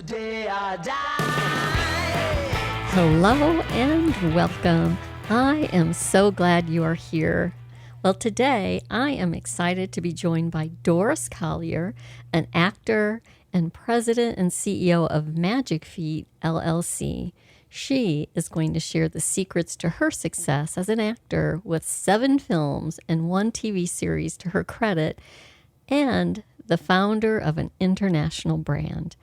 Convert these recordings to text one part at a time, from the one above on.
the day I die. Hello and welcome. I am so glad you are here. Well, today I am excited to be joined by Doris Collier, an actor and president and CEO of Magic Feet LLC. She is going to share the secrets to her success as an actor with 7 films and 1 TV series to her credit, and the founder of an international brand.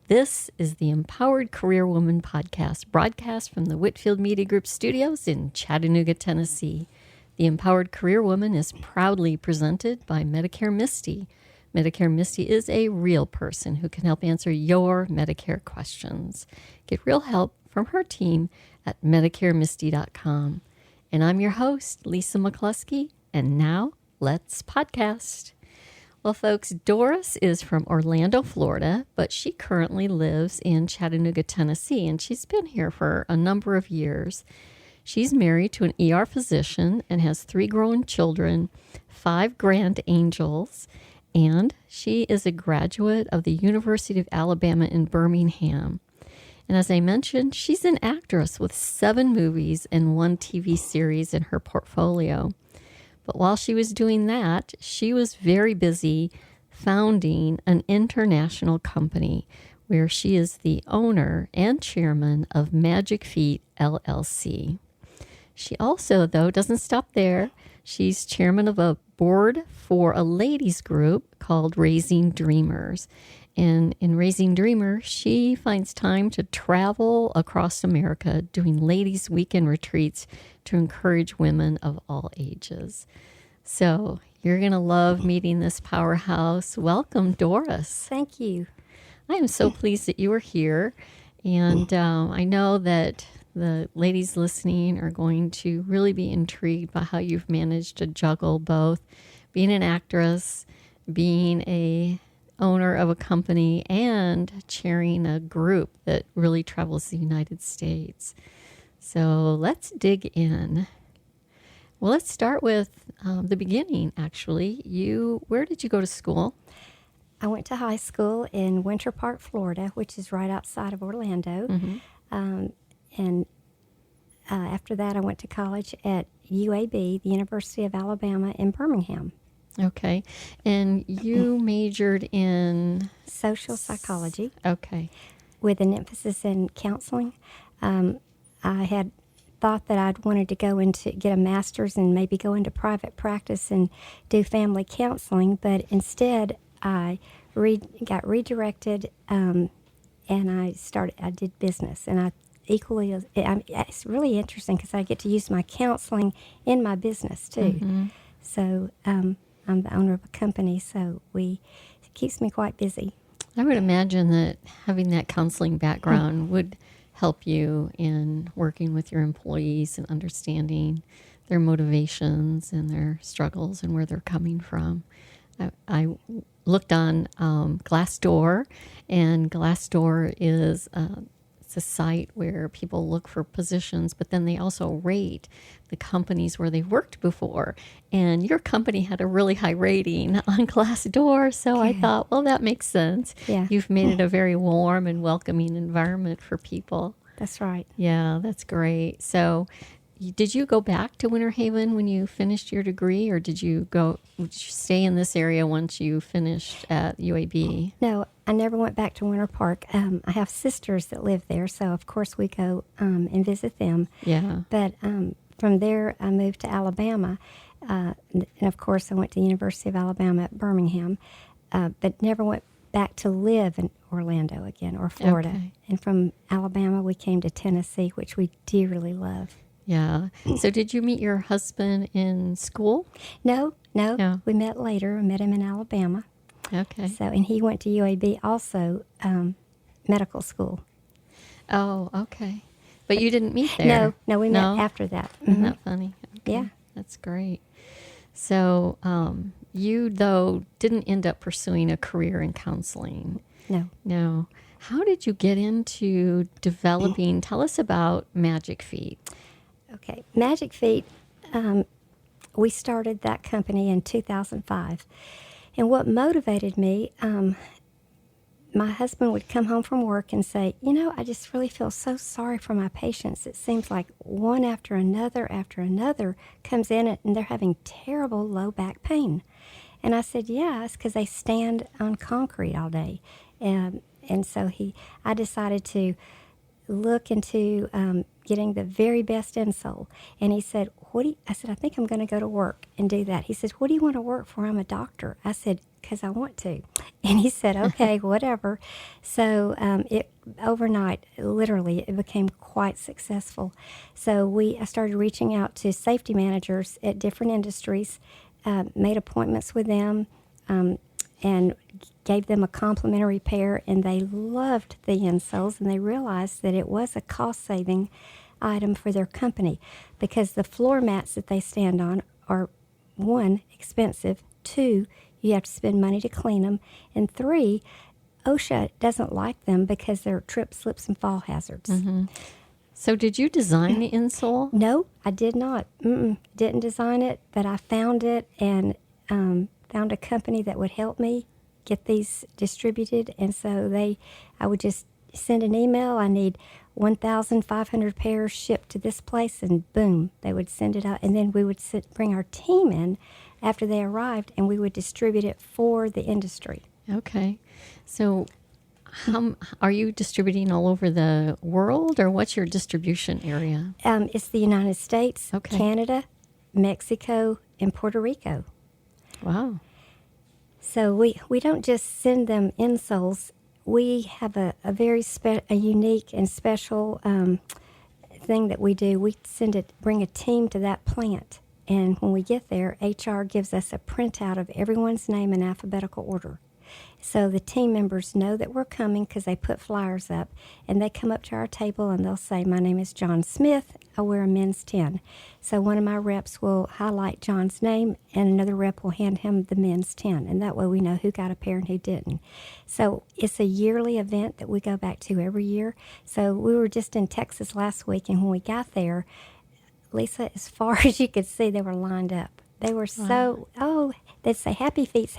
This is the Empowered Career Woman podcast, broadcast from the Whitfield Media Group studios in Chattanooga, Tennessee. The Empowered Career Woman is proudly presented by Medicare Misty. Medicare Misty is a real person who can help answer your Medicare questions. Get real help from her team at MedicareMisty.com. And I'm your host, Lisa McCluskey, and now let's podcast. Well, folks, Doris is from Orlando, Florida, but she currently lives in Chattanooga, Tennessee, and she's been here for a number of years. She's married to an ER physician and has 3 grown children, 5 grand angels, and she is a graduate of the University of Alabama in Birmingham. And as I mentioned, she's an actress with 7 movies and 1 TV series in her portfolio. But while she was doing that, she was very busy founding an international company where she is the owner and chairman of Magic Feet LLC. She also, though, doesn't stop there. She's chairman of a board for a ladies group called Raising Dreamers. And in Raising Dreamers, she finds time to travel across America doing ladies' weekend retreats to encourage women of all ages. So you're going to love meeting this powerhouse. Welcome, Doris. Thank you. I am so pleased that you are here. And I know that the ladies listening are going to really be intrigued by how you've managed to juggle both being an actress, being a owner of a company, and chairing a group that really travels the United States. So let's dig in. Well, let's start with the beginning, actually. Where did you go to school? I went to high school in Winter Park, Florida, which is right outside of Orlando. Mm-hmm. And after that, I went to college at UAB, the University of Alabama in Birmingham. Okay. And you majored in? Social psychology. Okay. With an emphasis in counseling. I had thought that I'd wanted to go into get a master's and maybe go into private practice and do family counseling, but instead I got redirected and I did business. And it's really interesting because I get to use my counseling in my business too. Mm-hmm. So I'm the owner of a company, so it keeps me quite busy. I would imagine that having that counseling background would help you in working with your employees and understanding their motivations and their struggles and where they're coming from. I looked on Glassdoor, and Glassdoor is it's a site where people look for positions, but then they also rate the companies where they've worked before. And your company had a really high rating on Glassdoor, so I thought, well, that makes sense. Yeah. You've made it a very warm and welcoming environment for people. That's right. Yeah, that's great. So did you go back to Winter Haven when you finished your degree, or did you stay in this area once you finished at UAB? No, I never went back to Winter Park. I have sisters that live there, so of course we go and visit them. Yeah. But from there, I moved to Alabama, and of course I went to the University of Alabama at Birmingham, but never went back to live in Orlando again or Florida. Okay. And from Alabama, we came to Tennessee, which we dearly love. Yeah. So did you meet your husband in school? No. Yeah. We met later. I met him in Alabama. Okay. So, and he went to UAB also, medical school. Oh, okay. But you didn't meet there? No, we met after that. Isn't that funny? Okay. Yeah. That's great. So you, though, didn't end up pursuing a career in counseling. No. How did you get into developing? Tell us about Magic Feet. Okay. Magic Feet, we started that company in 2005. And what motivated me, my husband would come home from work and say, I just really feel so sorry for my patients. It seems like one after another comes in and they're having terrible low back pain. And I said, yeah, it's because they stand on concrete all day. And so I decided to look into getting the very best insole. And he said, I said, I think I'm going to go to work and do that. He says, what do you want to work for? I'm a doctor. I said, because I want to. And he said, okay, whatever. So it overnight, literally, it became quite successful. So I started reaching out to safety managers at different industries, made appointments with them, and gave them a complimentary pair, and they loved the insoles, and they realized that it was a cost-saving item for their company because the floor mats that they stand on are, 1, expensive, 2, you have to spend money to clean them, and 3, OSHA doesn't like them because they're trip, slips, and fall hazards. Mm-hmm. So did you design the insole? No, I did not. Didn't design it, but I found it and found a company that would help me get these distributed. And so I would just send an email. I need 1,500 pairs shipped to this place, and boom, they would send it out. And then we would bring our team in after they arrived, and we would distribute it for the industry. Okay. So are you distributing all over the world, or what's your distribution area? It's the United States, Okay. Canada, Mexico, and Puerto Rico. Wow. So we don't just send them insoles. We have a very unique and special thing that we do. We bring a team to that plant. And when we get there, HR gives us a printout of everyone's name in alphabetical order. So the team members know that we're coming because they put flyers up, and they come up to our table and they'll say, my name is John Smith, I wear a men's 10. So one of my reps will highlight John's name, and another rep will hand him the men's 10, and that way we know who got a pair and who didn't. So it's a yearly event that we go back to every year. So we were just in Texas last week, and when we got there, Lisa, as far as you could see, they were lined up. They were they'd say Happy Feet.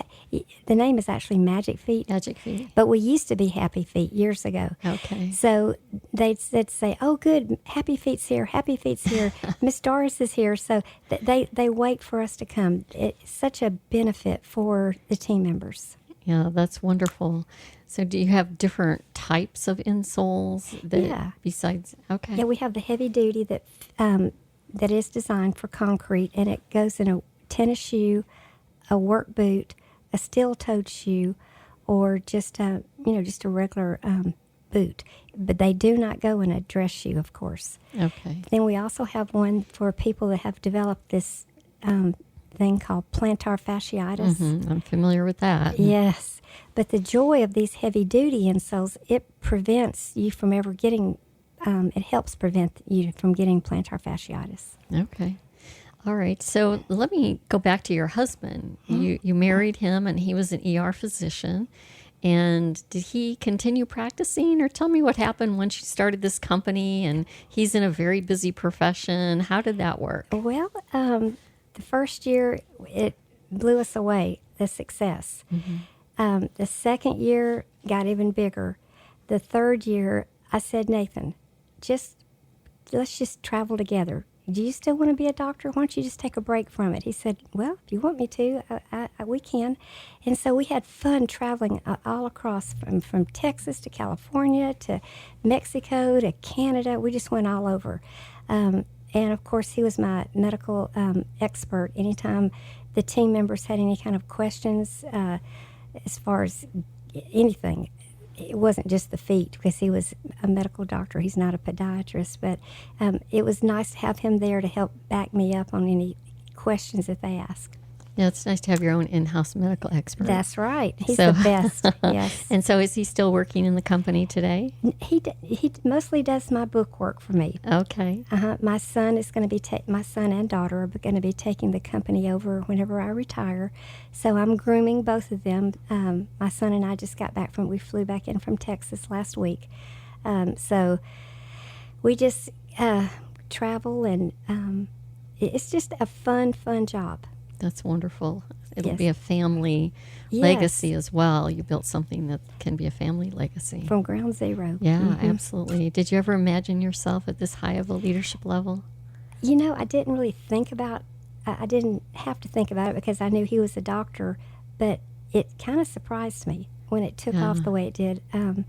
The name is actually Magic Feet. Magic Feet. But we used to be Happy Feet years ago. Okay. So they'd say, oh, good, Happy Feet's here, Happy Feet's here, Miss Doris is here. So they wait for us to come. It's such a benefit for the team members. Yeah, that's wonderful. So do you have different types of insoles? Besides, okay. Yeah, we have the heavy duty that is designed for concrete, and it goes in a tennis shoe, a work boot, a steel-toed shoe, or just a regular boot. But they do not go in a dress shoe, of course. Okay. Then we also have one for people that have developed this thing called plantar fasciitis. Mm-hmm. I'm familiar with that. Yes. But the joy of these heavy-duty insoles, it prevents you from ever getting it helps prevent you from getting plantar fasciitis. Okay. All right. So let me go back to your husband. You married him, and he was an ER physician. And did he continue practicing, or tell me what happened once you started this company and he's in a very busy profession? How did that work? Well, the first year, it blew us away, the success. Mm-hmm. The second year got even bigger. The third year, I said, Nathan, let's just travel together. Do you still want to be a doctor? Why don't you just take a break from it? He said, well, if you want me to, we can. And so we had fun traveling all across from Texas to California to Mexico to Canada. We just went all over. And, of course, he was my medical expert. Anytime the team members had any kind of questions as far as anything, it wasn't just the feet, because he was a medical doctor. He's not a podiatrist, but it was nice to have him there to help back me up on any questions that they ask. Yeah, it's nice to have your own in-house medical expert. That's right. He's the best, yes. And so is he still working in the company today? He mostly does my book work for me. Okay. My son is going to be my son and daughter are going to be taking the company over whenever I retire. So I'm grooming both of them. My son and I just got back we flew back in from Texas last week. So we just travel, and it's just a fun job. That's wonderful. It'll Yes. be a family Yes. legacy as well. You built something that can be a family legacy. From ground zero. Yeah, absolutely. Did you ever imagine yourself at this high of a leadership level? You know, I didn't really think about. I didn't have to think about it because I knew he was a doctor, but it kind of surprised me when it took off the way it did. And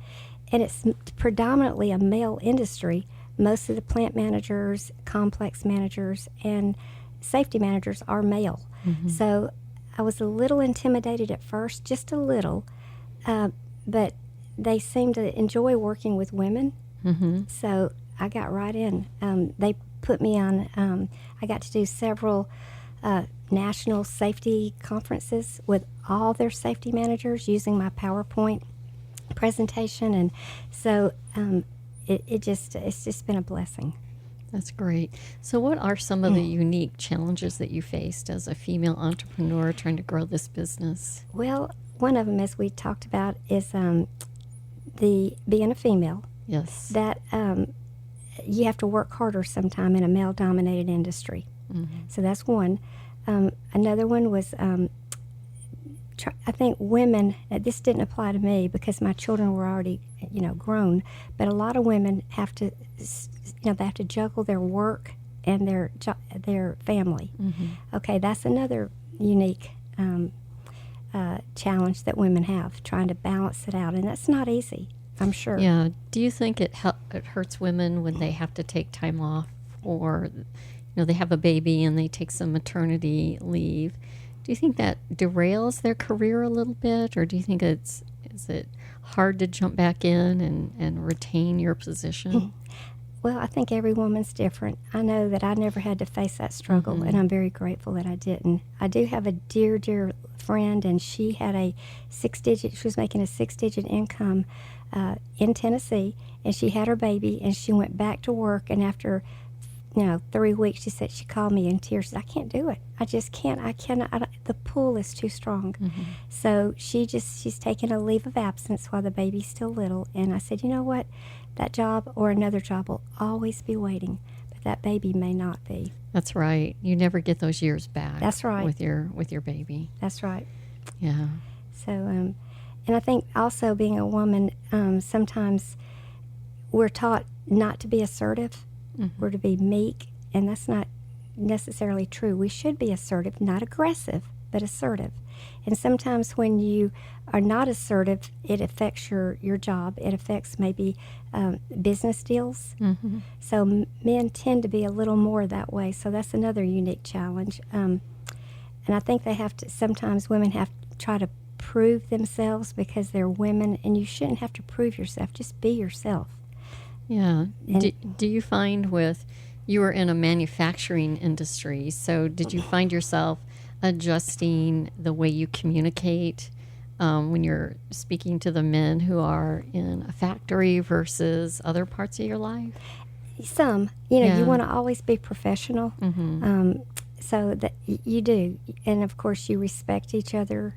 it's predominantly a male industry. Most of the plant managers, complex managers, and safety managers are male. So I was a little intimidated at first, just a little, but they seemed to enjoy working with women. So I got right in. They put me on, I got to do several national safety conferences with all their safety managers using my PowerPoint presentation. And so it's just been a blessing. That's great. So what are some of the unique challenges that you faced as a female entrepreneur trying to grow this business? Well, one of them, as we talked about, is the being a female. Yes. That you have to work harder sometime in a male-dominated industry. So that's one. Another one was, I think women, this didn't apply to me because my children were already, grown, but a lot of women have to, they have to juggle their work and their family. Okay, that's another unique challenge that women have, trying to balance it out, and that's not easy, I'm sure. Yeah. Do you think it hurts women when they have to take time off, or they have a baby and they take some maternity leave? Do you think that derails their career a little bit, or do you think is it hard to jump back in and retain your position? Well, I think every woman's different. I know that I never had to face that struggle, and I'm very grateful that I didn't. I do have a dear, dear friend, and she had she was making a 6-digit income in Tennessee, and she had her baby, and she went back to work, and after 3 weeks, she called me in tears. She said, I can't do it. I just can't. I cannot. The pull is too strong. So she's taking a leave of absence while the baby's still little. And I said, you know what? That job or another job will always be waiting, but that baby may not be. That's right. You never get those years back. That's right. With your baby. That's right. Yeah. So, and I think also being a woman, sometimes we're taught not to be assertive. We're to be meek, and that's not necessarily true. We should be assertive, not aggressive, but assertive. And sometimes when you are not assertive, it affects your job. It affects maybe business deals. So men tend to be a little more that way. So that's another unique challenge. And I think sometimes women have to try to prove themselves because they're women, and you shouldn't have to prove yourself. Just be yourself. Yeah. Do you find you were in a manufacturing industry, so did you find yourself adjusting the way you communicate when you're speaking to the men who are in a factory versus other parts of your life? Some. You want to always be professional, so that you do. And, of course, you respect each other.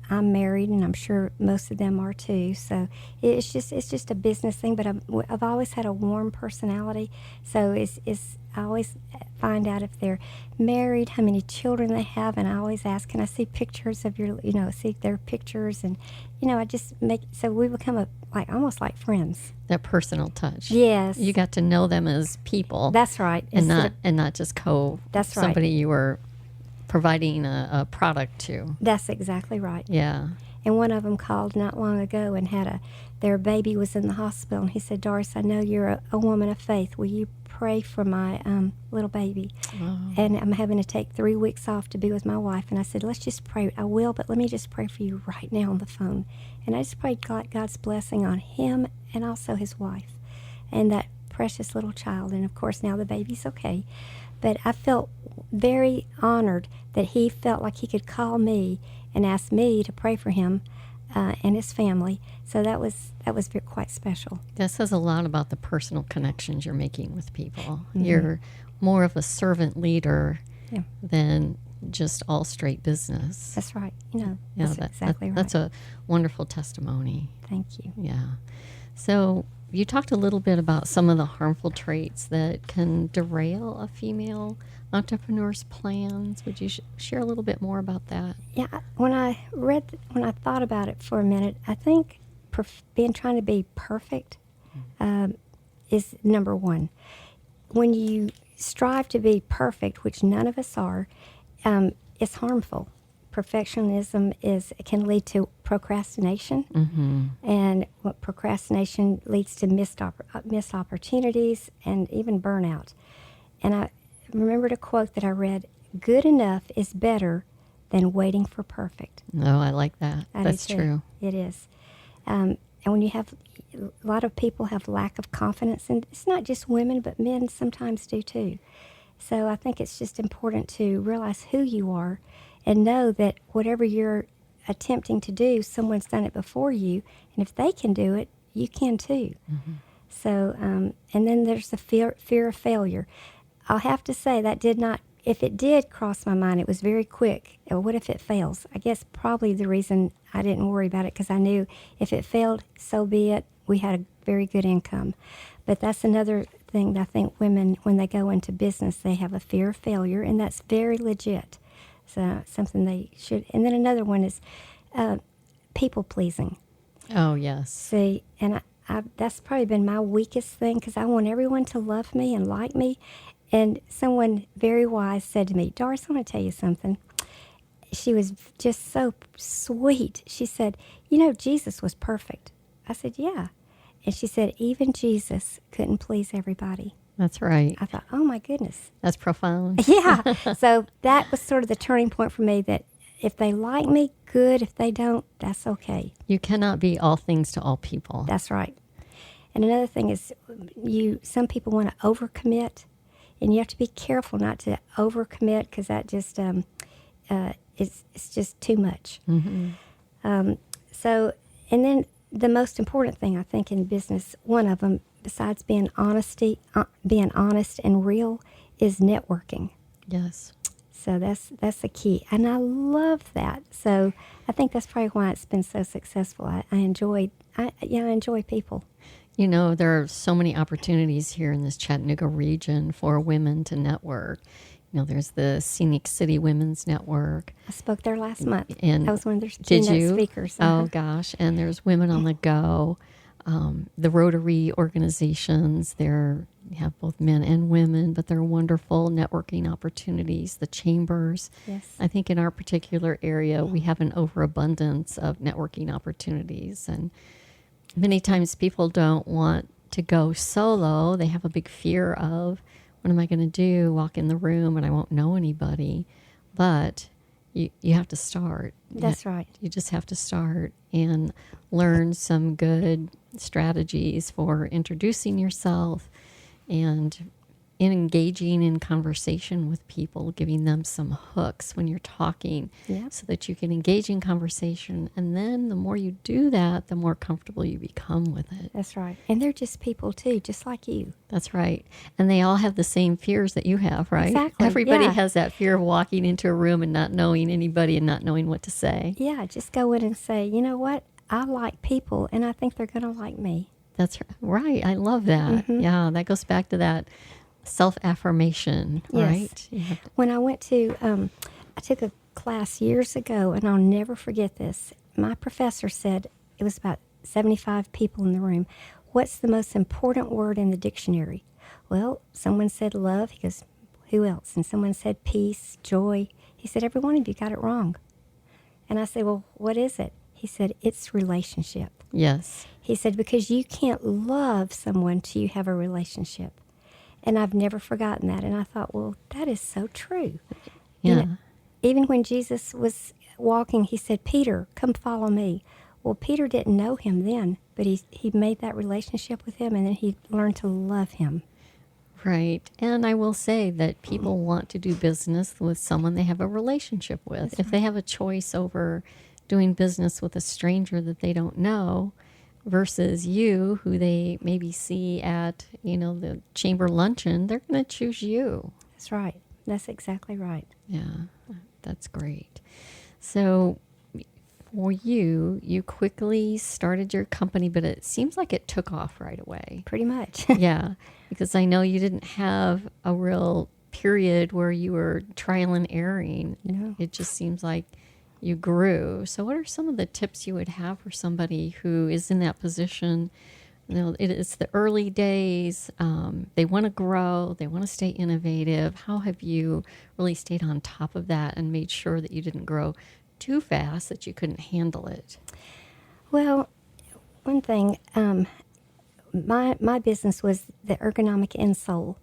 I'm married, and I'm sure most of them are too. So it's just a business thing. But I've always had a warm personality. So I always find out if they're married, how many children they have, and I always ask, can I see pictures of see their pictures, and I just so we become almost like friends. That personal touch. Yes, you got to know them as people. That's right, and not just That's somebody right. You were providing a product to. That's exactly right. Yeah. And one of them called not long ago and their baby was in the hospital, and he said, Doris, I know you're a woman of faith. Will you pray for my little baby? Oh. And I'm having to take 3 weeks off to be with my wife. And I said, let's just pray. I will, but let me just pray for you right now on the phone. And I just prayed God's blessing on him and also his wife and that precious little child. And, of course, now the baby's okay. But I felt very honored that he felt like he could call me and ask me to pray for him and his family. So that was quite special. That says a lot about the personal connections you're making with people. You're more of a servant leader than just all straight business. That's right. That's exactly right. That's a wonderful testimony. Thank you. Yeah. So you talked a little bit about some of the harmful traits that can derail a female entrepreneur's plans. Would you share a little bit more about that? Yeah, when I thought about it for a minute, I think trying to be perfect is number one. When you strive to be perfect, which none of us are, it's harmful. Perfectionism can lead to procrastination, and what procrastination leads to missed opportunities and even burnout. And I remembered a quote that I read: "Good enough is better than waiting for perfect." No, I like that. That's true. It is. And when you have, a lot of people have lack of confidence, and it's not just women, but men sometimes do too. So I think it's just important to realize who you are and know that whatever you're attempting to do, someone's done it before you, and if they can do it, you can too. So, and then there's the fear of failure. I'll have to say that if it did cross my mind, it was very quick. What if it fails? I guess probably the reason I didn't worry about it, because I knew if it failed, so be it. We had a very good income. But that's another thing that I think women, when they go into business, they have a fear of failure, and that's very legit. So something they should. And then another one is people pleasing. Oh, yes. See, and that's probably been my weakest thing, because I want everyone to love me and like me. And someone very wise said to me, "Doris, I want to tell you something." She was just so sweet. She said, "You know, Jesus was perfect." I said, "Yeah." And she said, "Even Jesus couldn't please everybody." That's right. I thought, oh my goodness. That's profound. Yeah. So that was sort of the turning point for me, that if they like me, good. If they don't, that's okay. You cannot be all things to all people. That's right. And another thing is, some people want to overcommit, and you have to be careful not to overcommit, because that just it's just too much. So, and then the most important thing I think in business, one of them, besides being honest and real, is networking. Yes. So that's the key, and I love that. So I think that's probably why it's been so successful. I enjoy people. You know, there are so many opportunities here in this Chattanooga region for women to network. You know, there's the Scenic City Women's Network. I spoke there last month. And I was one of their did keynote you? speakers. Oh, gosh. And there's Women on the Go. The Rotary organizations, you have both men and women, but they're wonderful networking opportunities. The chambers. Yes. I think in our particular area, we have an overabundance of networking opportunities. And many times people don't want to go solo. They have a big fear of, what am I going to do? Walk in the room and I won't know anybody. But you have to start. That's right. You just have to start and learn some good strategies for introducing yourself and in engaging in conversation with people, giving them some hooks when you're talking, so that you can engage in conversation. And then the more you do that, the more comfortable you become with it. That's right. And they're just people too, just like you. That's right. And they all have the same fears that you have, right? Exactly. Everybody has that fear of walking into a room and not knowing anybody and not knowing what to say. Yeah, just go in and say, you know what? I like people, and I think they're going to like me. That's right. I love that. Yeah, that goes back to that self-affirmation, right? Yes. When I went to, I took a class years ago, and I'll never forget this. My professor said, it was about 75 people in the room, "What's the most important word in the dictionary?" Well, someone said love. He goes, "Who else?" And someone said peace, joy. He said, "Every one of you got it wrong." And I said, "Well, what is it?" He said, "It's relationship." Yes. He said, because you can't love someone till you have a relationship. And I've never forgotten that. And I thought, well, that is so true. Yeah. You know, even when Jesus was walking, he said, "Peter, come follow me." Well, Peter didn't know him then, but he made that relationship with him, and then he learned to love him. Right. And I will say that people want to do business with someone they have a relationship with. That's if they have a choice over doing business with a stranger that they don't know versus you, who they maybe see at, the chamber luncheon, they're going to choose you. That's right. That's exactly right. Yeah, that's great. So for you, you quickly started your company, but it seems like it took off right away. Pretty much. Yeah, because I know you didn't have a real period where you were trial and erroring. No. It just seems like you grew. So what are some of the tips you would have for somebody who is in that position? You know, it's the early days. They want to grow. They want to stay innovative. How have you really stayed on top of that and made sure that you didn't grow too fast that you couldn't handle it? Well, one thing, my business was the ergonomic insole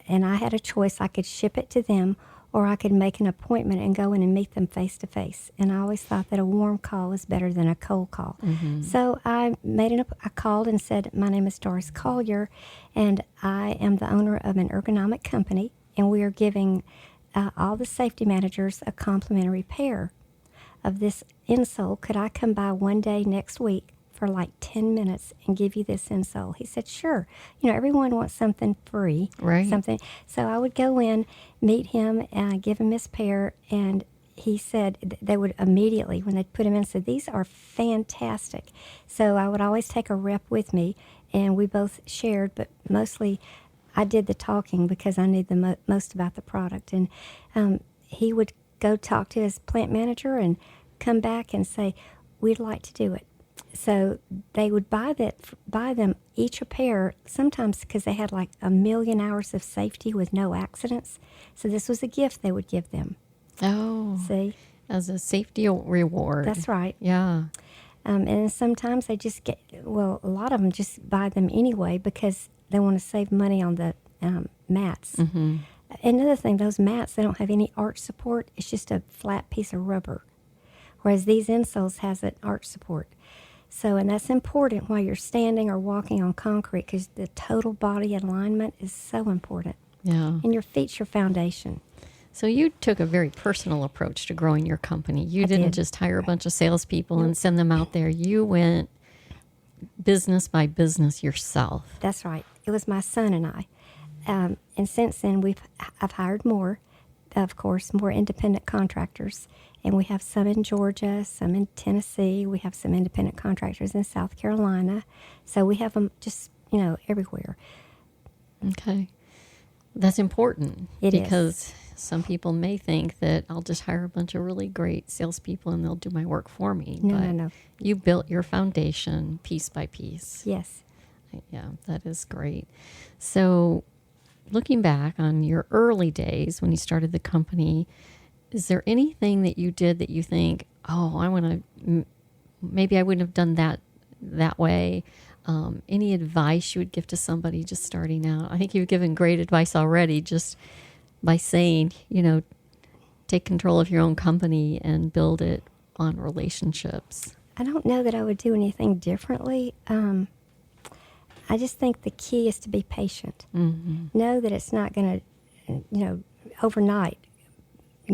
and I had a choice. I could ship it to them, or I could make an appointment and go in and meet them face to face. And I always thought that a warm call is better than a cold call. Mm-hmm. So I called and said, my name is Doris Collier, and I am the owner of an ergonomic company, and we are giving all the safety managers a complimentary pair of this insole. Could I come by one day next week for like 10 minutes and give you this insole? He said, sure. You know, everyone wants something free. Right. Something. So I would go in, meet him, and give him his pair, and he said they would immediately, when they put him in, said, these are fantastic. So I would always take a rep with me, and we both shared, but mostly I did the talking because I knew the most about the product. And he would go talk to his plant manager and come back and say, we'd like to do it. So they would buy them each a pair, sometimes because they had like 1 million hours of safety with no accidents. So this was a gift they would give them. Oh, See? as a safety reward. That's right. Yeah. And sometimes they just a lot of them just buy them anyway because they want to save money on the mats. Mm-hmm. Another thing, those mats, they don't have any arch support. It's just a flat piece of rubber. Whereas these insoles has an arch support. So, and that's important while you're standing or walking on concrete because the total body alignment is so important. Yeah. And your feet's your foundation. So you took a very personal approach to growing your company. You I didn't did. just hire a bunch of salespeople and send them out there. You went business by business yourself. That's right. It was my son and I. And since then, I've hired more, of course, more independent contractors. And we have some in Georgia, some in Tennessee. We have some independent contractors in South Carolina. So we have them just, everywhere. Okay. That's important. It is. Because some people may think that I'll just hire a bunch of really great salespeople and they'll do my work for me. No. You built your foundation piece by piece. Yes. Yeah, that is great. So looking back on your early days when you started the company, is there anything that you did that you think, maybe I wouldn't have done that way? Any advice you would give to somebody just starting out? I think you've given great advice already just by saying, take control of your own company and build it on relationships. I don't know that I would do anything differently. I just think the key is to be patient. Mm-hmm. Know that it's not going to, overnight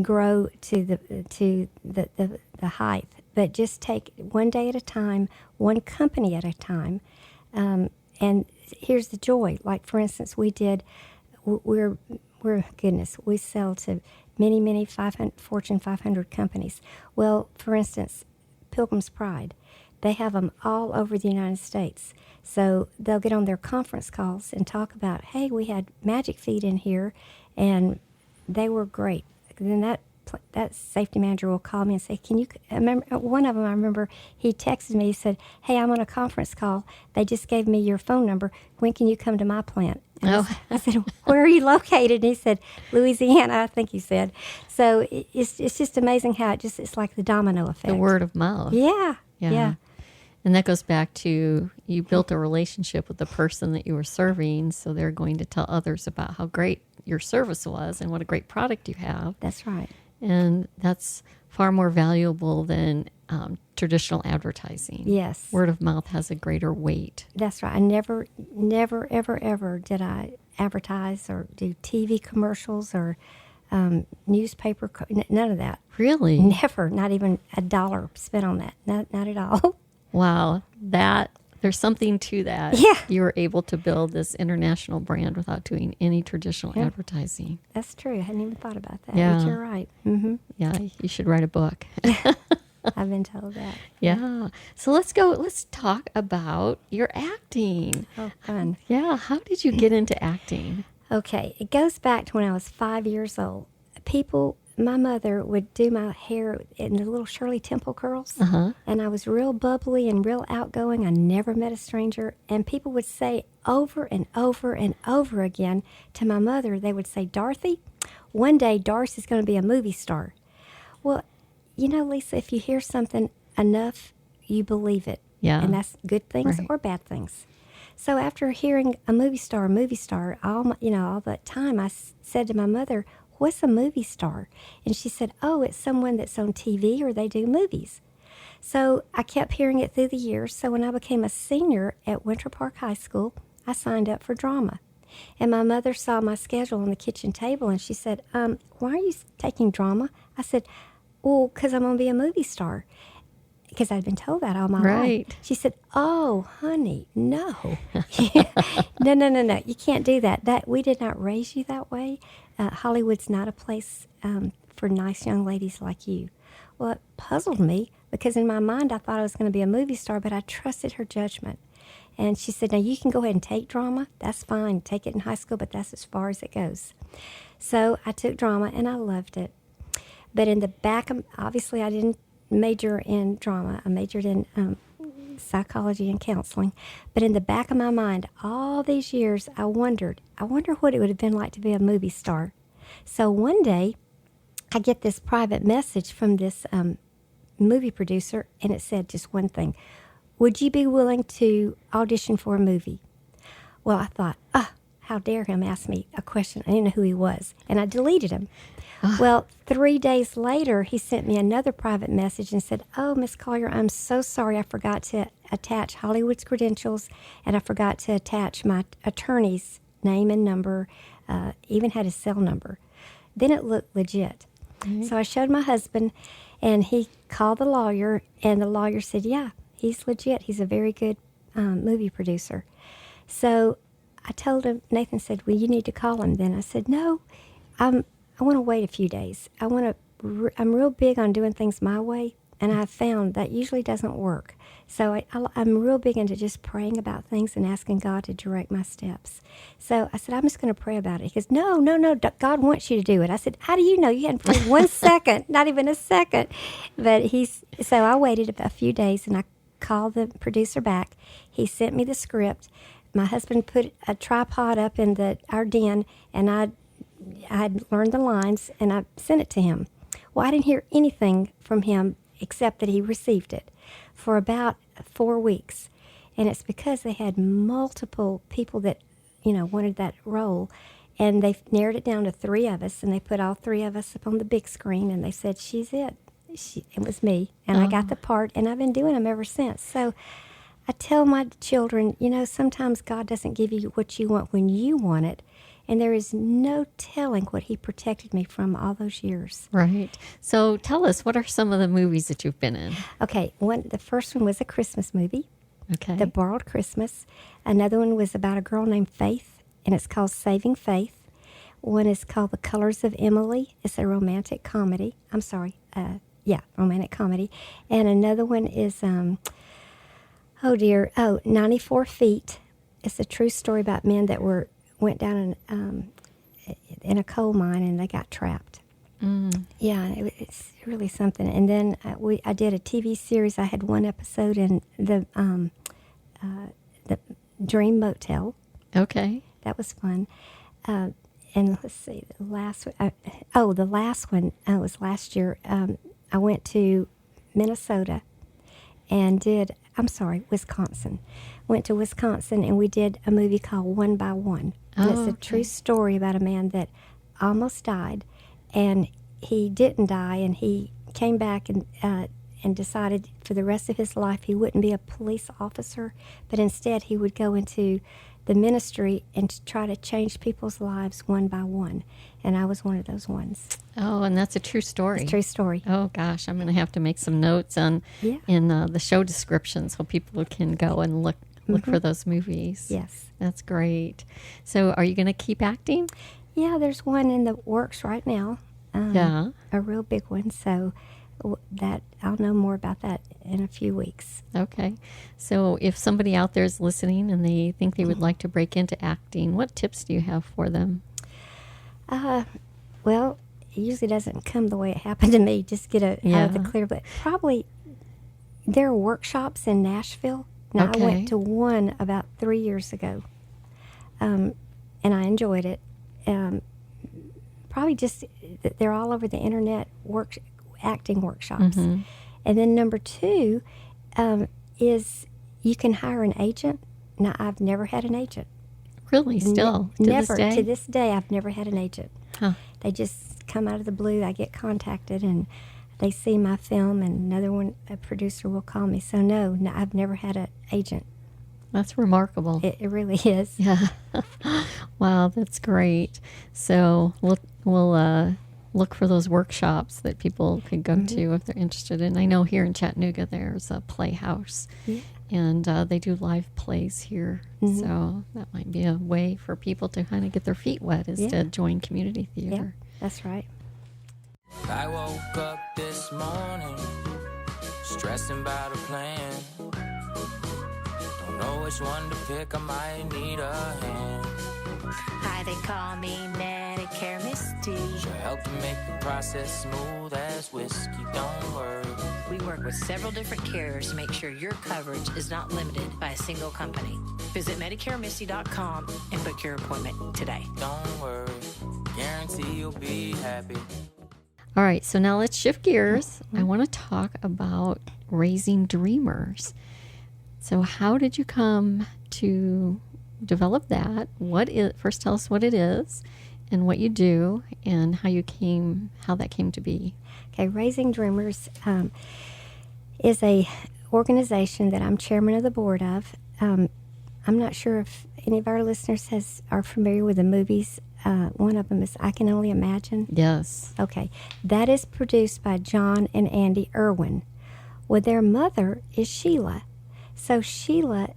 grow to the height, but just take one day at a time, one company at a time. And here's the joy. Like, for instance, we sell to many Fortune 500 companies. Well, for instance, Pilgrim's Pride, they have them all over the United States. So they'll get on their conference calls and talk about, hey, we had Magic Feet in here, and they were great. Then that safety manager will call me and say, I remember one of them, I remember he texted me, he said, hey, I'm on a conference call. They just gave me your phone number. When can you come to my plant? And I said, where are you located? And he said, Louisiana, I think he said. So it's just amazing how it's like the domino effect. The word of mouth. Yeah. And that goes back to you built a relationship with the person that you were serving, so they're going to tell others about how great your service was and what a great product you have. That's right. And that's far more valuable than traditional advertising. Yes. Word of mouth has a greater weight. That's right. I never, ever did I advertise or do TV commercials or newspaper, none of that. Really? Never, not even $1 spent on that. Not at all. Wow. There's something to that. Yeah. You were able to build this international brand without doing any traditional advertising. That's true. I hadn't even thought about that. Yeah. But you're right. Mm-hmm. Yeah, you should write a book. I've been told that. Yeah. So let's talk about your acting. Oh, fun. Yeah. How did you get into acting? Okay, it goes back to when I was 5 years old. My mother would do my hair in the little Shirley Temple curls. And I was real bubbly and real outgoing. I never met a stranger. And people would say over and over and over again to my mother, they would say, Dorothy, one day Doris is going to be a movie star. Well, Lisa, if you hear something enough, you believe it. Yeah. And that's good things Right. or bad things. So after hearing a movie star, all that time, I said to my mother, what's a movie star? And she said, oh, it's someone that's on TV or they do movies. So I kept hearing it through the years. So when I became a senior at Winter Park High School, I signed up for drama. And my mother saw my schedule on the kitchen table and she said, why are you taking drama? I said, well, because I'm going to be a movie star. Because I'd been told that all my Right. life. She said, oh, honey, no. No. You can't do that. We did not raise you that way. Hollywood's not a place for nice young ladies like you. Well, it puzzled me because in my mind I thought I was going to be a movie star, but I trusted her judgment. And she said, now you can go ahead and take drama. That's fine. Take it in high school, but that's as far as it goes. So I took drama and I loved it. But in the back of, obviously I didn't major in drama. I majored in psychology and counseling. But in the back of my mind, all these years, I wonder what it would have been like to be a movie star. So one day, I get this private message from this movie producer, and it said just one thing. Would you be willing to audition for a movie? Well, I thought, how dare him ask me a question. I didn't know who he was. And I deleted him. Well, 3 days later, he sent me another private message and said, oh, Miss Collier, I'm so sorry. I forgot to attach Hollywood's credentials, and I forgot to attach my attorney's name and number, even had his cell number. Then it looked legit. Mm-hmm. So I showed my husband, and he called the lawyer, and the lawyer said, yeah, he's legit. He's a very good movie producer. So I told him, Nathan said, well, you need to call him then. I said, no, I want to wait a few days. I'm real big on doing things my way, and I've found that usually doesn't work. So I'm real big into just praying about things and asking God to direct my steps. So I said, I'm just going to pray about it. He goes, no, God wants you to do it. I said, how do you know? You hadn't prayed 1 second, not even a second. But so I waited a few days, and I called the producer back. He sent me the script. My husband put a tripod up in our den, and I had learned the lines, and I sent it to him. Well, I didn't hear anything from him except that he received it for about 4 weeks. And it's because they had multiple people that, wanted that role. And they narrowed it down to 3 of us, and they put all 3 of us up on the big screen, and they said, she's it. It was me. And I got the part, and I've been doing them ever since. So I tell my children, sometimes God doesn't give you what you want when you want it. And there is no telling what he protected me from all those years. Right. So tell us, what are some of the movies that you've been in? Okay, the first one was a Christmas movie, Okay. The Borrowed Christmas. Another one was about a girl named Faith, and it's called Saving Faith. One is called The Colors of Emily. It's a romantic comedy. I'm sorry. Romantic comedy. And another one is, 94 Feet. It's a true story about men that went down in a coal mine, and they got trapped. Yeah, it's really something. And then I did a TV series. I had 1 episode in the Dream Motel. Okay. That was fun. And let's see, the last one was last year. I went to Minnesota and Wisconsin. Went to Wisconsin, and we did a movie called One by One. And it's a true story about a man that almost died, and he didn't die, and he came back and decided for the rest of his life he wouldn't be a police officer, but instead he would go into the ministry and try to change people's lives one by one. And I was one of those ones. Oh, and that's a true story. It's a true story. Oh, gosh. I'm going to have to make some notes in the show description so people can go and look for those movies. Yes. That's great. So are you going to keep acting? Yeah, there's one in the works right now. A real big one. So that I'll know more about that in a few weeks. Okay. So if somebody out there is listening and they think they would like to break into acting, what tips do you have for them? Well, it usually doesn't come the way it happened to me. Just get out of the clear. But probably there are workshops in Nashville. Now, I went to one about 3 years ago, and I enjoyed it. Probably just they're all over the internet, acting workshops. Mm-hmm. And then number two is you can hire an agent. Now, I've never had an agent. Really? Still? Never. This day? To this day, I've never had an agent. Huh. They just come out of the blue. I get contacted, and they see my film, and a producer will call me. So, no, I've never had an agent. That's remarkable. It really is. Yeah. Wow, that's great. So we'll look for those workshops that people could go to if they're interested in. I know here in Chattanooga there's a playhouse, and they do live plays here. So that might be a way for people to kind of get their feet wet is to join community theater. Yeah, that's right. I woke up this morning stressing about a plan. Don't know which one to pick, I might need a hand. Hi, they call me Medicare Misty. She'll help to make the process smooth as whiskey, don't worry. We work with several different carriers to make sure your coverage is not limited by a single company. Visit MedicareMisty.com and book your appointment today. Don't worry, guarantee you'll be happy. All right, so now let's shift gears. I want to talk about raising dreamers. So how did you come to develop that? First tell us what it is and what you do and how that came to be. Okay, Raising Dreamers is a organization that I'm chairman of the board of. I'm not sure if any of our listeners are familiar with the movies. One of them is I Can Only Imagine. Yes. Okay, that is produced by John and Andy Irwin. Well, their mother is Sheila. So Sheila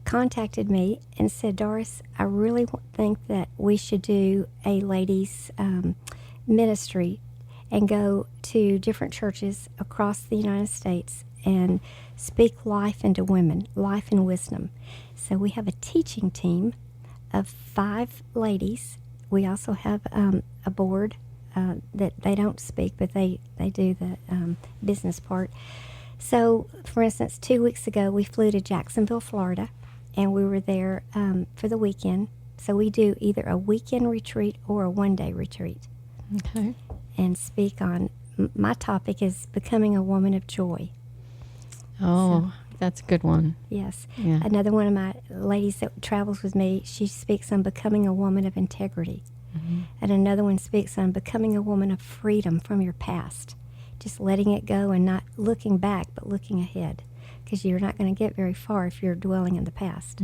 contacted me and said, Doris, I really think that we should do a ladies' ministry and go to different churches across the United States and speak life into women, life and wisdom. So we have a teaching team of 5 ladies. We also have a board that they don't speak, but they do the business part. So, for instance, 2 weeks ago, we flew to Jacksonville, Florida, and we were there for the weekend. So we do either a weekend retreat or a one-day retreat. Okay. And speak on, my topic is becoming a woman of joy. Oh, that's a good one. Yes. Yeah. Another one of my ladies that travels with me, she speaks on becoming a woman of integrity. And another one speaks on becoming a woman of freedom from your past. Just letting it go and not looking back, but looking ahead. Because you're not going to get very far if you're dwelling in the past.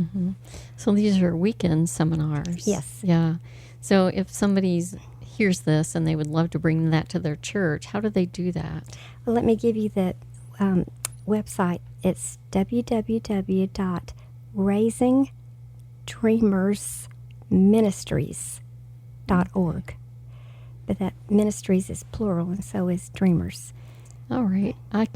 So these are weekend seminars. Yes. Yeah. So if somebody hears this and they would love to bring that to their church, how do they do that? Well, let me give you the website. It's www.raisingdreamersministries.org. But that ministries is plural, and so is dreamers. All right. I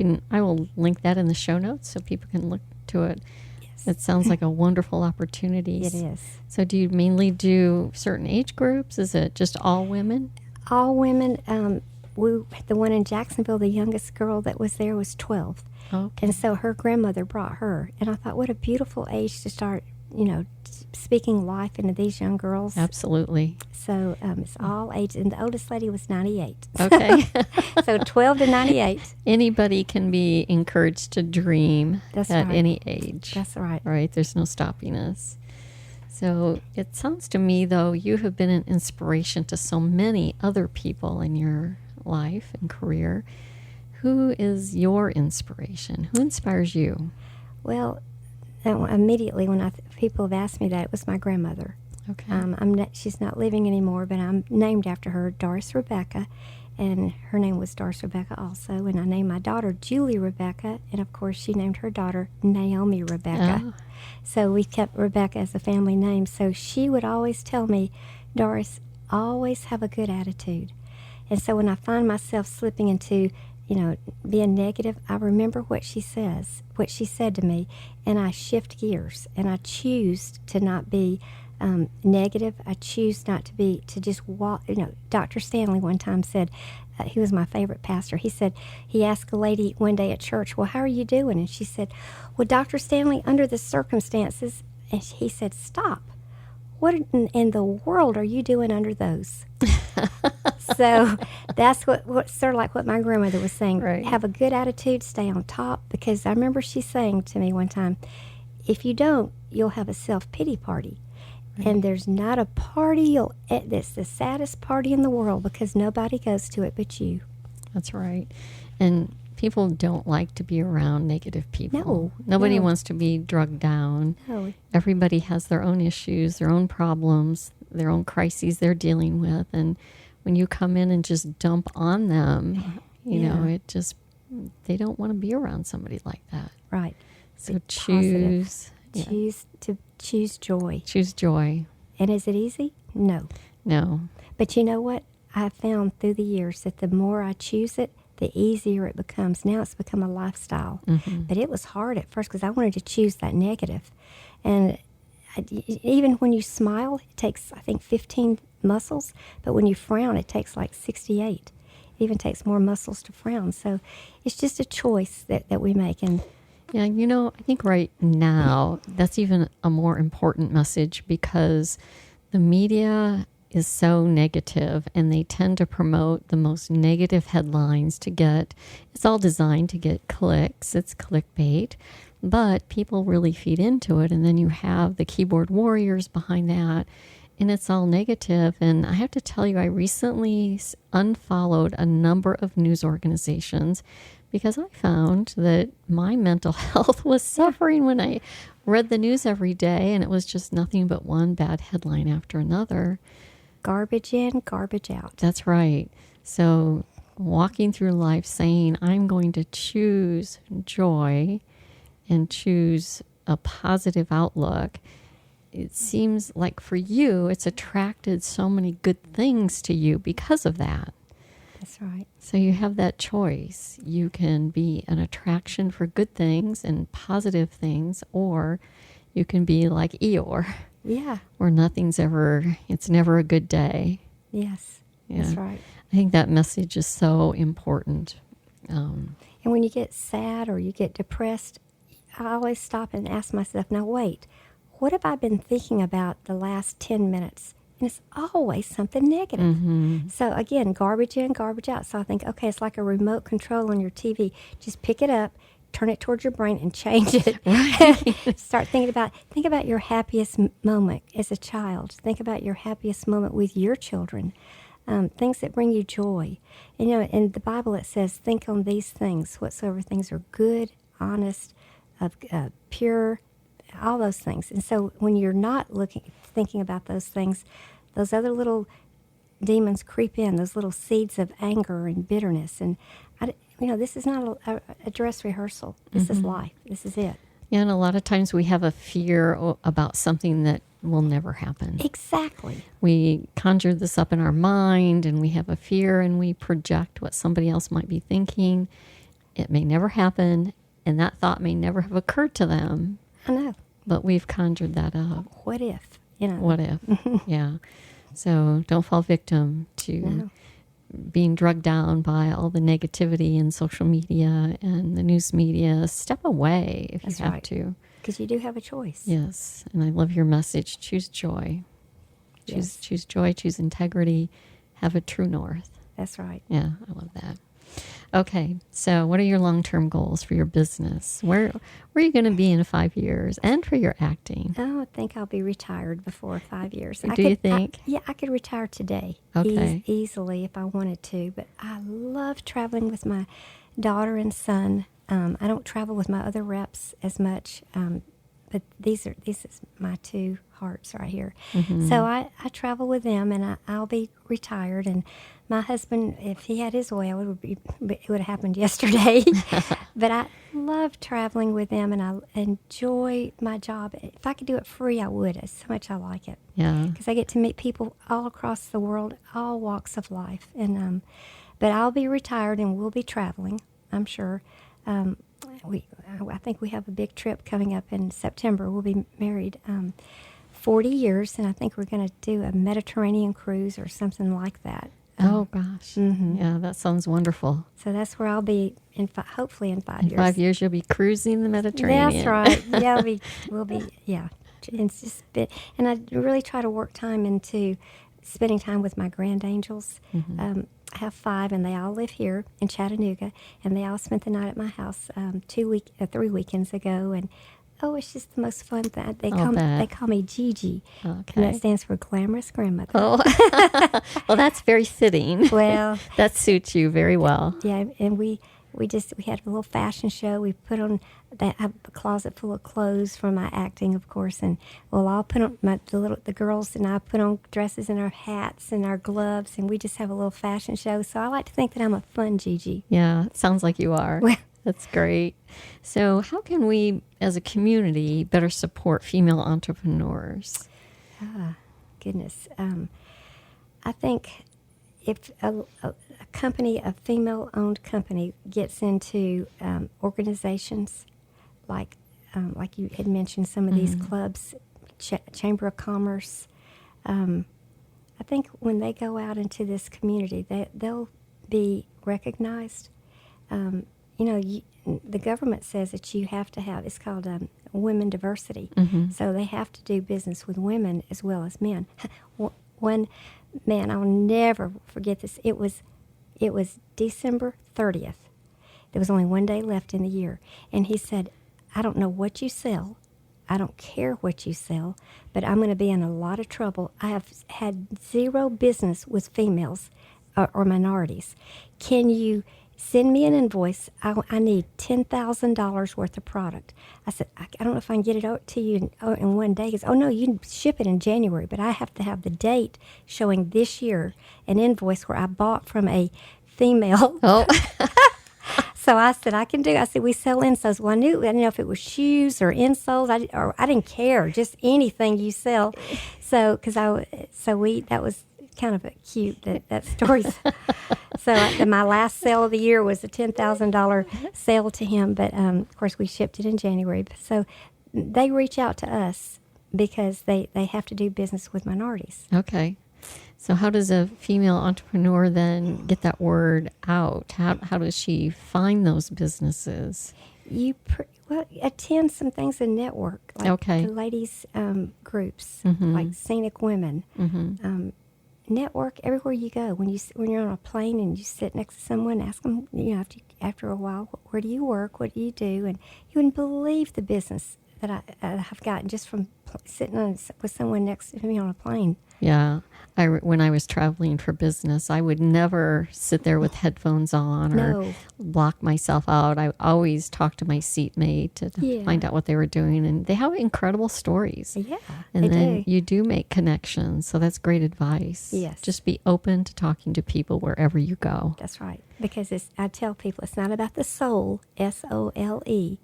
will link that in the show notes so people can look to it. Yes. It sounds like a wonderful opportunity. It is. So do you mainly do certain age groups? Is it just all women? All women. The one in Jacksonville, the youngest girl that was there was 12. Okay. And so her grandmother brought her. And I thought, what a beautiful age to start, speaking life into these young girls. Absolutely. So it's all ages. And the oldest lady was 98. Okay. So 12 to 98. Anybody can be encouraged to dream That's at right. any age. That's right. All right. There's no stopping us. So it sounds to me, though, you have been an inspiration to so many other people in your life and career. Who is your inspiration? Who inspires you? Well, immediately when people have asked me that, it was my grandmother. Okay. She's not living anymore, but I'm named after her, Doris Rebecca, and her name was Doris Rebecca also. And I named my daughter Julie Rebecca, and of course she named her daughter Naomi Rebecca. Oh. So we kept Rebecca as a family name. So she would always tell me, Doris, always have a good attitude. And so when I find myself slipping into, being negative, I remember what she said to me, and I shift gears, and I choose to not be negative. I choose not to just walk. Dr. Stanley one time said, he was my favorite pastor. He said, he asked a lady one day at church, well, how are you doing? And she said, well, Dr. Stanley, under the circumstances, and he said, stop. What in the world are you doing under those? So that's what sort of like what my grandmother was saying. Right. Have a good attitude, stay on top. Because I remember she saying to me one time, if you don't, you'll have a self-pity party. Right. And there's not a party that's the saddest party in the world because nobody goes to it but you. That's right. And people don't like to be around negative people. Nobody wants to be drugged down. No. Everybody has their own issues, their own problems, their own crises they're dealing with. And when you come in and just dump on them, you know, they don't want to be around somebody like that. Right. So choose joy. Choose joy. And is it easy? No. No. But you know what? I've found through the years that the more I choose it, the easier it becomes. Now it's become a lifestyle. Mm-hmm. But it was hard at first because I wanted to choose that negative. And even when you smile, it takes, I think, 15 muscles. But when you frown, it takes like 68. It even takes more muscles to frown. So it's just a choice that we make. And yeah, I think right now that's even a more important message because the media is so negative and they tend to promote the most negative headlines it's all designed to get clicks. It's clickbait, but people really feed into it. And then you have the keyboard warriors behind that and it's all negative. And I have to tell you, I recently unfollowed a number of news organizations because I found that my mental health was suffering when I read the news every day and it was just nothing but one bad headline after another. Garbage in, garbage out. That's right. So walking through life saying, I'm going to choose joy and choose a positive outlook. It seems like for you, it's attracted so many good things to you because of that. That's right. So you have that choice. You can be an attraction for good things and positive things, or you can be like Eeyore. Yeah. Where it's never a good day. Yes, Yeah. That's right. I think that message is so important. And when you get sad or you get depressed, I always stop and ask myself, now wait, what have I been thinking about the last 10 minutes? And it's always something negative. Mm-hmm. So again, garbage in, garbage out. So I think, okay, it's like a remote control on your TV. Just pick it up, turn it towards your brain and change it. Right. Start think about your happiest moment as a child. Think about your happiest moment with your children. Things that bring you joy. And, in the Bible it says, think on these things, whatsoever things are good, honest, pure, all those things. And so when you're not thinking about those things, those other little demons creep in, those little seeds of anger and bitterness. And this is not a dress rehearsal. This is life. This is it. Yeah, and a lot of times we have a fear about something that will never happen. Exactly. We conjure this up in our mind, and we have a fear, and we project what somebody else might be thinking. It may never happen, and that thought may never have occurred to them. I know. But we've conjured that up. What if? What if? Yeah. So don't fall victim to being drugged down by all the negativity in social media and the news media. Step away if That's you have right. to. Because you do have a choice. Yes. And I love your message. Choose joy. Choose joy. Choose integrity. Have a true north. That's right. Yeah, I love that. Okay, so what are your long-term goals for your business? Where are you going to be in 5 years, and for your acting? Oh, I think I'll be retired before 5 years. You think? I could retire today. Okay. Easily if I wanted to. But I love traveling with my daughter and son. I don't travel with my other reps as much, but this is my two hearts right here. Mm-hmm. So I travel with them, and I'll be retired. And my husband, if he had his way, it would have happened yesterday. But I love traveling with them, and I enjoy my job. If I could do it free, I would. It's so much I like it. Yeah. Because I get to meet people all across the world, all walks of life. And But I'll be retired and we'll be traveling, I'm sure. I think we have a big trip coming up in September. We'll be married 40 years, and I think we're going to do a Mediterranean cruise or something like that. Oh, gosh. Yeah, that sounds wonderful. So that's where I'll be, hopefully in 5 years. In 5 years, you'll be cruising the Mediterranean. That's right. Yeah, we'll be, yeah. It's just and I really try to work time into spending time with my grand angels. I have 5, and they all live here in Chattanooga, and they all spent the night at my house 3 weekends ago, and it's just the most fun thing. They call me Gigi, and that stands for glamorous grandmother. Oh, well, that's very fitting. Well, that suits you very well. Yeah, and we had a little fashion show. We put on I have a closet full of clothes for my acting, of course, and we'll all put on the girls and I put on dresses and our hats and our gloves, and we just have a little fashion show. So I like to think that I'm a fun Gigi. Yeah, it sounds like you are. That's great. So how can we, as a community, better support female entrepreneurs? Goodness. I think if a female-owned company gets into organizations like you had mentioned, some of these clubs, Chamber of Commerce, I think when they go out into this community, they'll be recognized. The government says that you have to have, it's called women diversity. So they have to do business with women as well as men. One man, I'll never forget this. It was December 30th. There was only one day left in the year. And he said, I don't know what you sell. I don't care what you sell, but I'm going to be in a lot of trouble. I have had zero business with females or minorities. Can you send me an invoice? I need $10,000 worth of product. I said, I don't know if I can get it out to you in one day. He goes, no, you can ship it in January, but I have to have the date showing this year, an invoice where I bought from a female. Oh. So I said, I can do it. I said, we sell insoles. Well, I didn't know if it was shoes or insoles. I didn't care, just anything you sell. So, that was kind of cute, that story. So my last sale of the year was a $10,000 sale to him, but of course we shipped it in January. So they reach out to us because they have to do business with minorities. Okay. So how does a female entrepreneur then get that word out? How does she find those businesses? Attend some things in network, like the ladies' groups, like Scenic Women. Network everywhere you go. When you're on a plane and you sit next to someone, ask them, after a while, where do you work? What do you do? And you wouldn't believe the business that I have gotten just from sitting with someone next to me on a plane. Yeah. When I was traveling for business, I would never sit there with headphones on or block myself out. I always talked to my seatmate to find out what they were doing. And they have incredible stories. Yeah, and then you do make connections. So that's great advice. Yes. Just be open to talking to people wherever you go. That's right. Because I tell people it's not about the soul, S-O-L-E.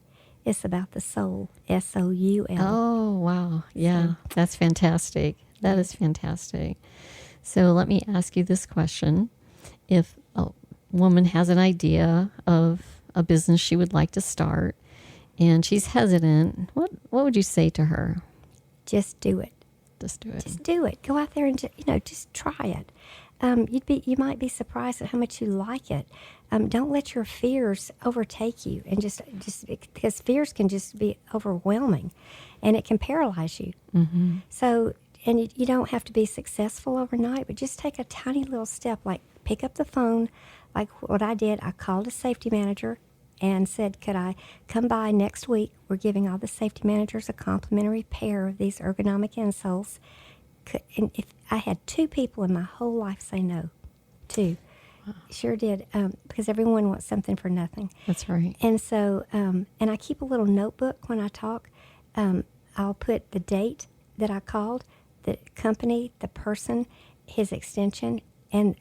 It's about the soul, S-O-U-L. Oh, wow. Yeah, that's fantastic. That is fantastic. So let me ask you this question. If a woman has an idea of a business she would like to start and she's hesitant, what would you say to her? Just do it. Just do it. Just do it. Go out there and just try it. You might be surprised at how much you like it. Don't let your fears overtake you, and just because fears can just be overwhelming, and it can paralyze you. So, and you don't have to be successful overnight, but just take a tiny little step, like pick up the phone, like what I did. I called a safety manager and said, could I come by next week? We're giving all the safety managers a complimentary pair of these ergonomic insoles. And if I had 2 people in my whole life say no, 2. Wow. Sure did, because everyone wants something for nothing. That's right. And so, and I keep a little notebook when I talk. I'll put the date that I called, the company, the person, his extension, and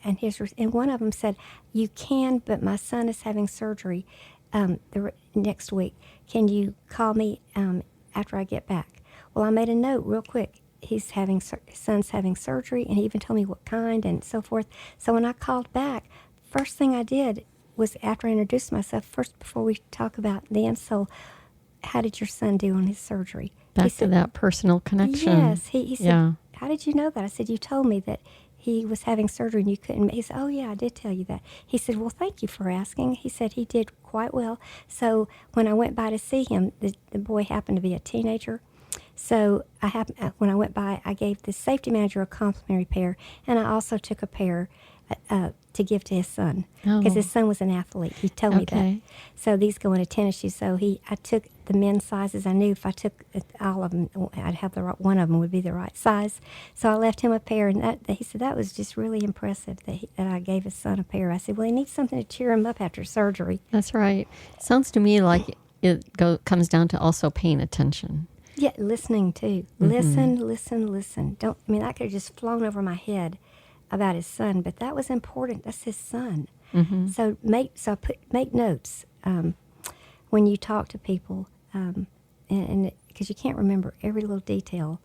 one of them said, you can, but my son is having surgery the next week. Can you call me after I get back? Well, I made a note real quick. His son's having surgery, and he even told me what kind and so forth. So when I called back, first thing I did was, after I introduced myself, first, before we talk about the insole, how did your son do on his surgery? Back to that personal connection. Yes. He said, Yeah. how did you know that? I said, you told me that he was having surgery and you couldn't. He said, oh, yeah, I did tell you that. He said, well, thank you for asking. He said he did quite well. So when I went by to see him, the boy happened to be a teenager. So when I went by, I gave the safety manager a complimentary pair, and I also took a pair to give to his son, because his son was an athlete. He told me that. So these go into tennis shoes. So I took the men's sizes. I knew if I took all of them, I'd have one of them would be the right size. So I left him a pair, and he said that was just really impressive that I gave his son a pair. I said, well, he needs something to cheer him up after surgery. That's right. Sounds to me like it comes down to also paying attention. Yeah, listening too. Listen. That could have just flown over my head about his son, but that was important. That's his son. So make notes when you talk to people, and because you can't remember every little detail,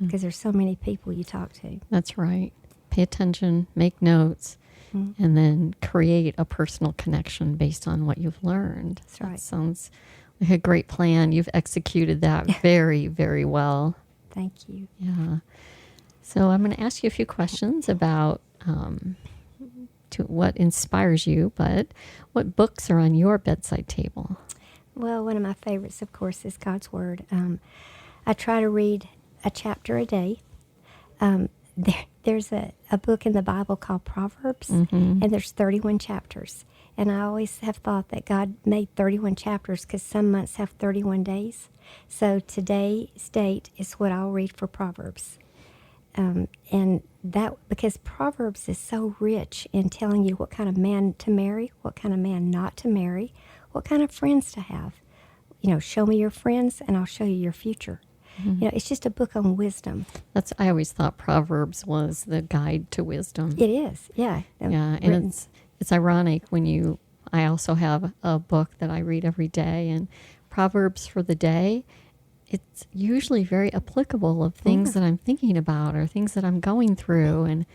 because there's so many people you talk to. That's right. Pay attention, make notes, and then create a personal connection based on what you've learned. That's right. That sounds like a great plan. You've executed that very, very well. Thank you. Yeah. So I'm going to ask you a few questions about to what inspires you, but what books are on your bedside table? Well, one of my favorites, of course, is God's Word. I try to read a chapter a day. There's a book in the Bible called Proverbs, and there's 31 chapters. And I always have thought that God made 31 chapters because some months have 31 days. So today's date is what I'll read for Proverbs. And that, because Proverbs is so rich in telling you what kind of man to marry, what kind of man not to marry, what kind of friends to have. Show me your friends and I'll show you your future. It's just a book on wisdom. I always thought Proverbs was the guide to wisdom. It is, yeah. Yeah, and it's ironic I also have a book that I read every day, and Proverbs for the day, it's usually very applicable of things that I'm thinking about or things that I'm going through, and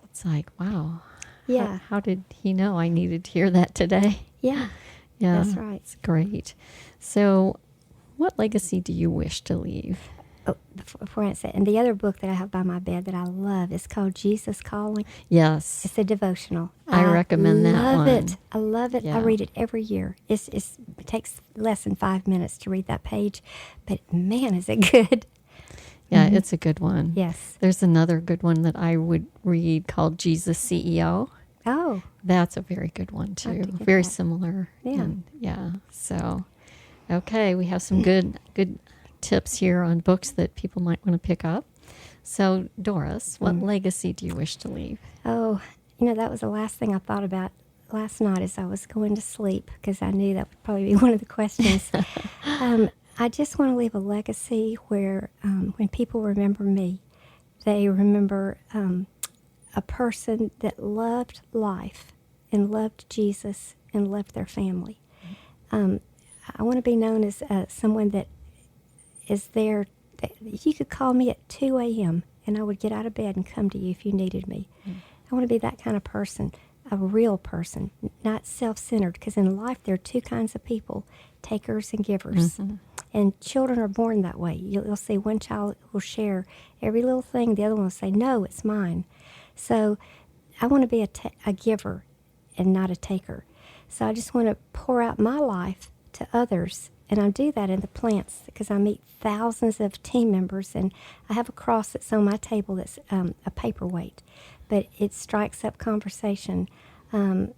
it's like, wow. Yeah. How did he know I needed to hear that today? Yeah. Yeah. That's right. It's great. So what legacy do you wish to leave? Oh, before I answer that, and the other book that I have by my bed that I love is called Jesus Calling. Yes. It's a devotional. I recommend that one. I love it. Yeah. I read it every year. It takes less than 5 minutes to read that page, but man, is it good. Yeah, it's a good one. Yes. There's another good one that I would read called Jesus CEO. Oh. That's a very good one, too. Very similar. Yeah. Yeah. So, okay, we have some good tips here on books that people might want to pick up. So, Doris, what legacy do you wish to leave? Oh, that was the last thing I thought about last night as I was going to sleep, because I knew that would probably be one of the questions. I just want to leave a legacy where when people remember me, they remember a person that loved life and loved Jesus and loved their family. I want to be known as someone that is there. You could call me at 2 a.m. and I would get out of bed and come to you if you needed me. I want to be that kind of person, a real person, not self-centered, because in life there are two kinds of people, takers and givers. And children are born that way. You'll see one child will share every little thing, the other one will say, no, it's mine. So I want to be a giver and not a taker. So I just want to pour out my life to others. And I do that in the plants because I meet thousands of team members, and I have a cross that's on my table that's a paperweight, but it strikes up conversation. And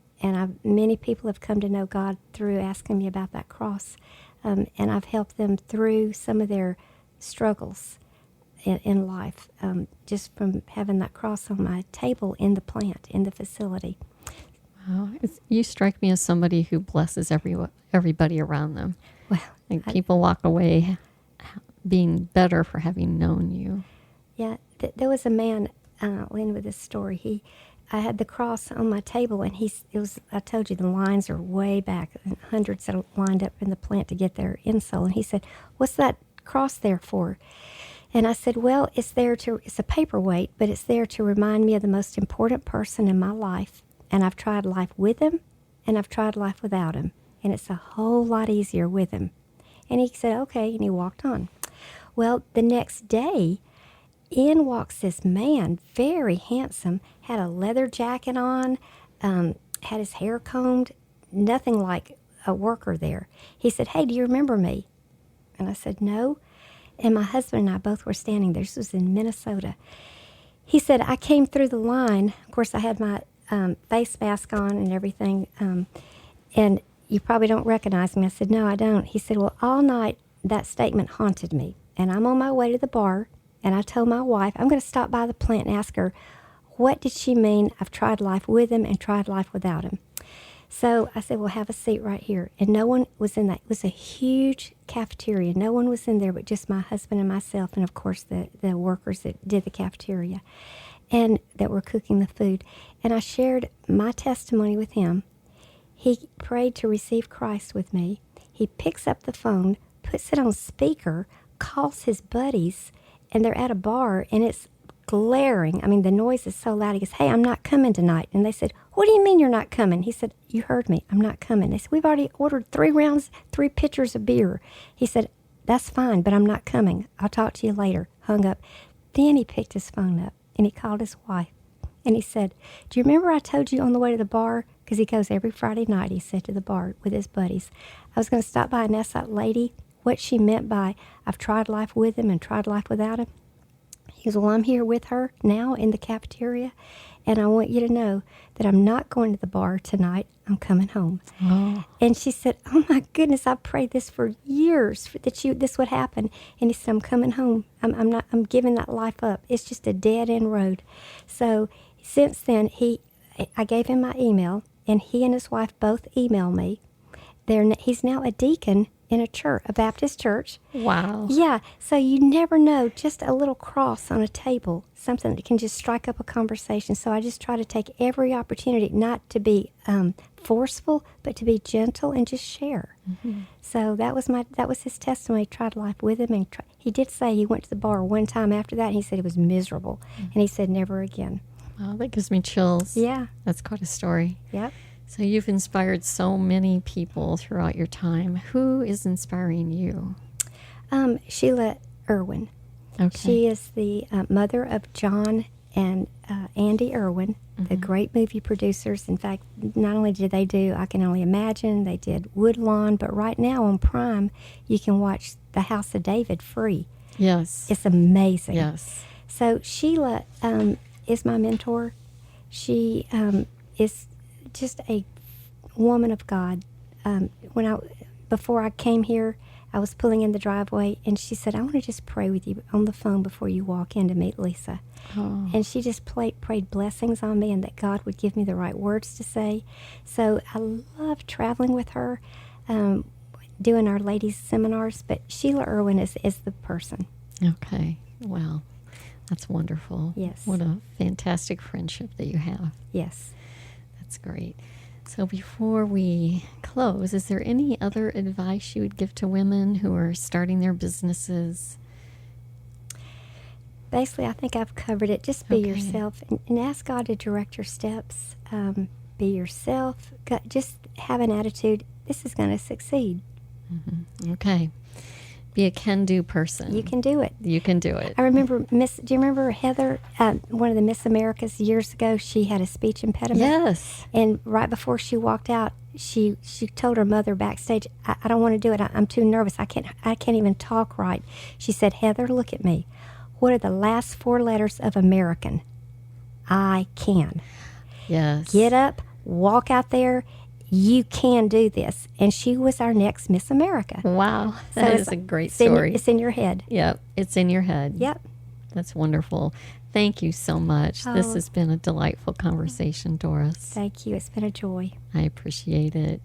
many people have come to know God through asking me about that cross, and I've helped them through some of their struggles in life, just from having that cross on my table in the plant, in the facility. Wow. You strike me as somebody who blesses everybody around them. Well, like people walk away being better for having known you. Yeah, there was a man, I'll end with this story. I had the cross on my table, and I told you the lines are way back, hundreds that lined up in the plant to get their insole. And he said, what's that cross there for? And I said, well, it's a paperweight, but it's there to remind me of the most important person in my life, and I've tried life with him, and I've tried life without him, and it's a whole lot easier with him. And he said, okay, and he walked on. Well, the next day, in walks this man, very handsome, had a leather jacket on, had his hair combed, nothing like a worker there. He said, hey, do you remember me? And I said, no. And my husband and I both were standing there. This was in Minnesota. He said, I came through the line. Of course, I had my face mask on and everything. And you probably don't recognize me. I said, no, I don't. He said, well, all night that statement haunted me. And I'm on my way to the bar. And I told my wife, I'm going to stop by the plant and ask her, what did she mean? I've tried life with him and tried life without him. So I said, well, have a seat right here. And no one was in that. It was a huge cafeteria. No one was in there but just my husband and myself and, of course, the workers that did the cafeteria and that were cooking the food. And I shared my testimony with him. He prayed to receive Christ with me. He picks up the phone, puts it on speaker, calls his buddies, and they're at a bar, and it's glaring. I mean, the noise is so loud. He goes, hey, I'm not coming tonight. And they said, what do you mean you're not coming? He said, you heard me. I'm not coming. They said, we've already ordered 3 pitchers of beer. He said, that's fine, but I'm not coming. I'll talk to you later. Hung up. Then he picked his phone up, and he called his wife. And he said, do you remember I told you on the way to the bar? Because he goes every Friday night, he said, to the bar with his buddies. I was going to stop by and ask that lady what she meant by, I've tried life with him and tried life without him. He goes, well, I'm here with her now in the cafeteria, and I want you to know that I'm not going to the bar tonight. I'm coming home. Oh. And she said, oh, my goodness, I've prayed this for years that this would happen. And he said, I'm coming home. I'm giving that life up. It's just a dead-end road. So since then, I gave him my email, and he and his wife both email me. He's now a deacon in a church, a Baptist church. Wow. Yeah, so you never know, just a little cross on a table, something that can just strike up a conversation. So I just try to take every opportunity, not to be forceful, but to be gentle and just share. Mm-hmm. So that was his testimony. Tried life with him, and he did say he went to the bar one time after that, and he said it was miserable, and he said never again. Wow, that gives me chills. Yeah. That's quite a story. Yep. So you've inspired so many people throughout your time. Who is inspiring you? Sheila Irwin. Okay. She is the mother of John and Andy Irwin, the great movie producers. In fact, not only did they do I Can Only Imagine, they did Woodlawn, but right now on Prime, you can watch The House of David free. Yes. It's amazing. Yes. So Sheila is my mentor. She is just a woman of God. Before I came here, I was pulling in the driveway, and she said, I want to just pray with you on the phone before you walk in to meet Lisa. Oh. And she just prayed blessings on me and that God would give me the right words to say. So I love traveling with her, doing our ladies' seminars, but Sheila Irwin is the person. Okay. Wow. That's wonderful. Yes. What a fantastic friendship that you have. Yes. That's great. So before we close, is there any other advice you would give to women who are starting their businesses? Basically, I think I've covered it. Just be yourself and ask God to direct your steps. Be yourself. Just have an attitude. This is going to succeed. Mm-hmm. Okay. Be a can-do person. You can do it. You can do it. I remember do you remember Heather, one of the Miss Americas years ago? She had a speech impediment. Yes. And right before she walked out, she told her mother backstage, I don't want to do it. I'm too nervous. I can't even talk right. She said, Heather, look at me. What are the last 4 letters of American? I can. Yes. Get up, walk out there. You can do this. And she was our next Miss America. Wow. That is a great story. It's in your head. Yep. It's in your head. Yep. That's wonderful. Thank you so much. Oh. This has been a delightful conversation, Doris. Thank you. It's been a joy. I appreciate it.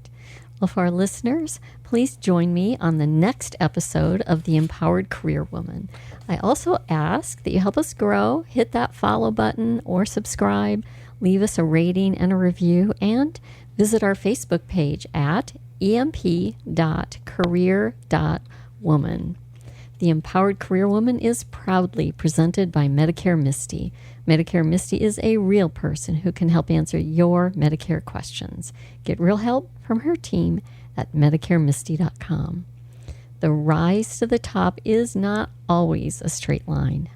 Well, for our listeners, please join me on the next episode of The Empowered Career Woman. I also ask that you help us grow. Hit that follow button or subscribe. Leave us a rating and a review, and visit our Facebook page at emp.career.woman. The Empowered Career Woman is proudly presented by Medicare Misty, Medicare Misty is a real person who can help answer your Medicare questions. Get real help from her team at MedicareMisty.com. The rise to the top is not always a straight line.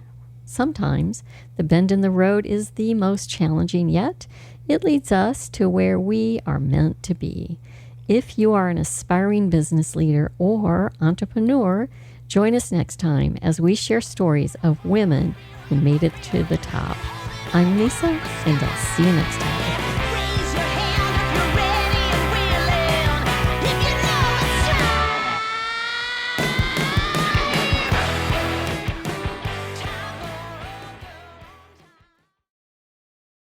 Sometimes the bend in the road is the most challenging, yet it leads us to where we are meant to be. If you are an aspiring business leader or entrepreneur, join us next time as we share stories of women who made it to the top. I'm Lisa, and I'll see you next time.